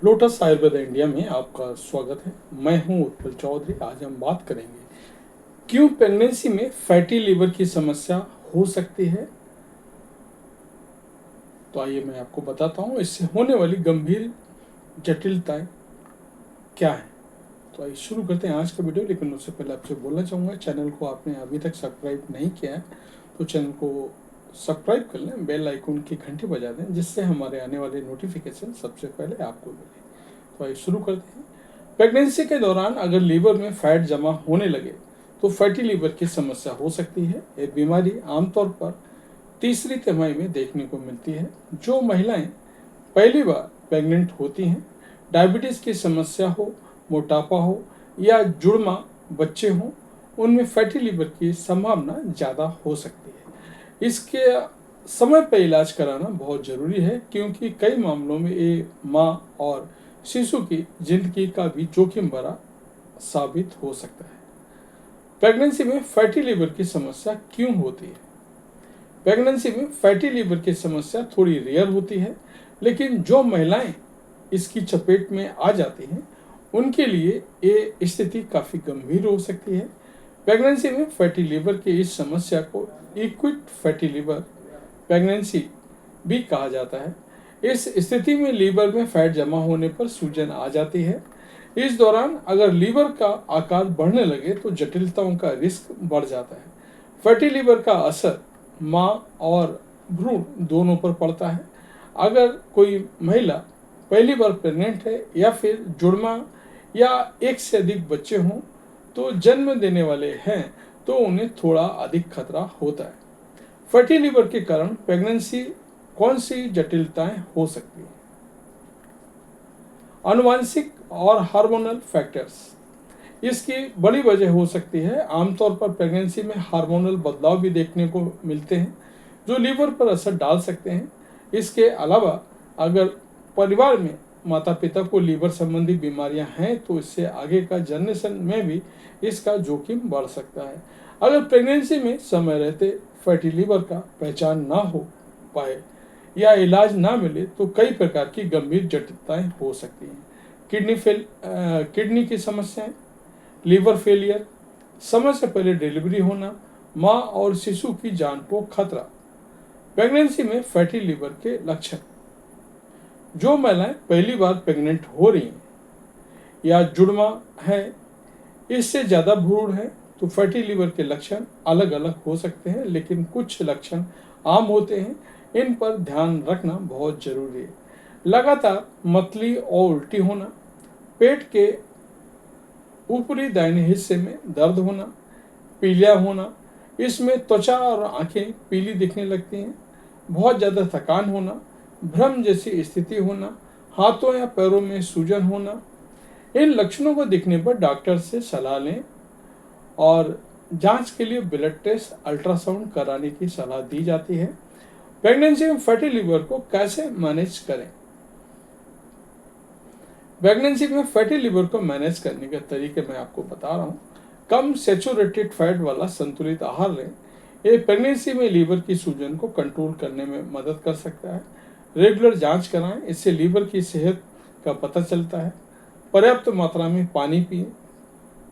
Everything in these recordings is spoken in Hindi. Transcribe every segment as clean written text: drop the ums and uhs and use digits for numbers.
लोटस आयुर्वेद इंडिया में आपका स्वागत है। मैं हूं उत्पल चौधरी। आज हम बात करेंगे क्यों प्रेगनेंसी में फैटी लीवर की समस्या हो सकती है। तो आइए मैं आपको बताता हूं इससे होने वाली गंभीर जटिलताएं क्या है। तो आइए शुरू करते हैं आज का वीडियो। लेकिन उससे पहले आपसे बोलना चाहूँगा, चैनल को आपने अभी तक सब्सक्राइब नहीं किया है तो चैनल को सब्सक्राइब कर लें, बेल आइकन की घंटी बजा दें, जिससे हमारे आने वाले नोटिफिकेशन सबसे पहले आपको मिले। तो आइए शुरू करते हैं। प्रेगनेंसी के दौरान अगर लीवर में फैट जमा होने लगे तो फैटी लीवर की समस्या हो सकती है। ये बीमारी आमतौर पर तीसरी तिमाही में देखने को मिलती है। जो महिलाएं पहली बार प्रेग्नेंट होती हैं, डायबिटीज की समस्या हो, मोटापा हो या जुड़वा बच्चे हों, उनमें फैटी लीवर की संभावना ज़्यादा हो सकती है। इसके समय पर इलाज कराना बहुत ज़रूरी है, क्योंकि कई मामलों में ये माँ और शिशु की जिंदगी का भी जोखिम भरा साबित हो सकता है। प्रेगनेंसी में फैटी लीवर की समस्या क्यों होती है? प्रेगनेंसी में फैटी लीवर की समस्या थोड़ी रेयर होती है, लेकिन जो महिलाएं इसकी चपेट में आ जाती हैं उनके लिए ये स्थिति काफ़ी गंभीर हो सकती है। प्रेगनेंसी में फैटी लीवर की इस समस्या को एक्यूट फैटी लीवर प्रेगनेंसी भी कहा जाता है। इस स्थिति में लीवर में फैट जमा होने पर सूजन आ जाती है। इस दौरान अगर लीवर का आकार बढ़ने लगे तो जटिलताओं का रिस्क बढ़ जाता है। फैटी लीवर का असर माँ और भ्रूण दोनों पर पड़ता है। अगर कोई महिला पहली बार प्रेग्नेंट है या फिर जुड़वा या एक से अधिक बच्चे हों तो जन्म देने वाले हैं तो उन्हें थोड़ा अधिक खतरा होता है। फैटी लीवर के कारण प्रेगनेंसी कौन सी जटिलताएं हो सकती हैं? आनुवंशिक और हार्मोनल फैक्टर्स इसकी बड़ी वजह हो सकती है। आमतौर पर प्रेगनेंसी में हार्मोनल बदलाव भी देखने को मिलते हैं जो लीवर पर असर डाल सकते हैं। इसके अलावा अगर परिवार में माता पिता को लीवर संबंधी बीमारियां हैं तो इससे आगे का जनरेशन में भी इसका जोखिम बढ़ सकता है। अगर प्रेगनेंसी में समय रहते फैटी लीवर का पहचान ना हो पाए या इलाज ना मिले तो कई प्रकार की गंभीर जटिलताएं हो सकती हैं। किडनी की समस्याएं, लीवर फेलियर, समय से पहले डिलीवरी होना, माँ और शिशु की जान को खतरा। प्रेगनेंसी में फैटी लीवर के लक्षण। जो महिलाएं पहली बार प्रेग्नेंट हो रही हैं या जुड़वा है, इससे ज़्यादा भ्रूण है तो फैटी लीवर के लक्षण अलग अलग हो सकते हैं, लेकिन कुछ लक्षण आम होते हैं। इन पर ध्यान रखना बहुत जरूरी है। लगातार मतली और उल्टी होना, पेट के ऊपरी दाहिने हिस्से में दर्द होना, पीलिया होना, इसमें त्वचा और आंखें पीली दिखने लगती हैं, बहुत ज़्यादा थकान होना, भ्रम जैसी स्थिति होना, हाथों या पैरों में सूजन होना। इन लक्षणों को दिखने पर डॉक्टर से सलाह लें और जांच के लिए ब्लड टेस्ट, अल्ट्रासाउंड कराने की सलाह दी जाती है। प्रेगनेंसी में फैटी लीवर को कैसे मैनेज करें? प्रेगनेंसी में फैटी लीवर को मैनेज करने के तरीके मैं आपको बता रहा हूँ। कम सैचुरेटेड फैट वाला संतुलित आहार लें। ये प्रेगनेंसी में लीवर की सूजन को कंट्रोल करने में मदद कर सकता है। रेगुलर जांच कराएं, इससे लीवर की सेहत का पता चलता है। पर्याप्त मात्रा में पानी पिएं।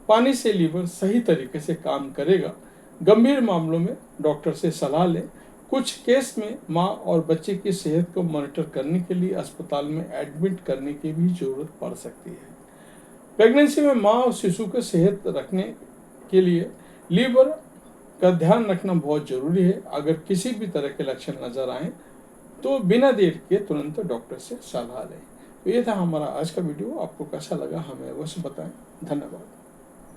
पानी से लीवर सही तरीके से काम करेगा। गंभीर मामलों में डॉक्टर से सलाह लें। कुछ केस में माँ और बच्चे की सेहत को मॉनिटर करने के लिए अस्पताल में एडमिट करने की भी जरूरत पड़ सकती है। प्रेगनेंसी में माँ और शिशु की सेहत रखने के लिए लीवर का ध्यान रखना बहुत जरूरी है। अगर किसी भी तरह के लक्षण नजर आए तो बिना देर के तुरंत डॉक्टर से सलाह लें। तो ये था हमारा आज का वीडियो। आपको कैसा लगा हमें अवश्य बताएं। धन्यवाद।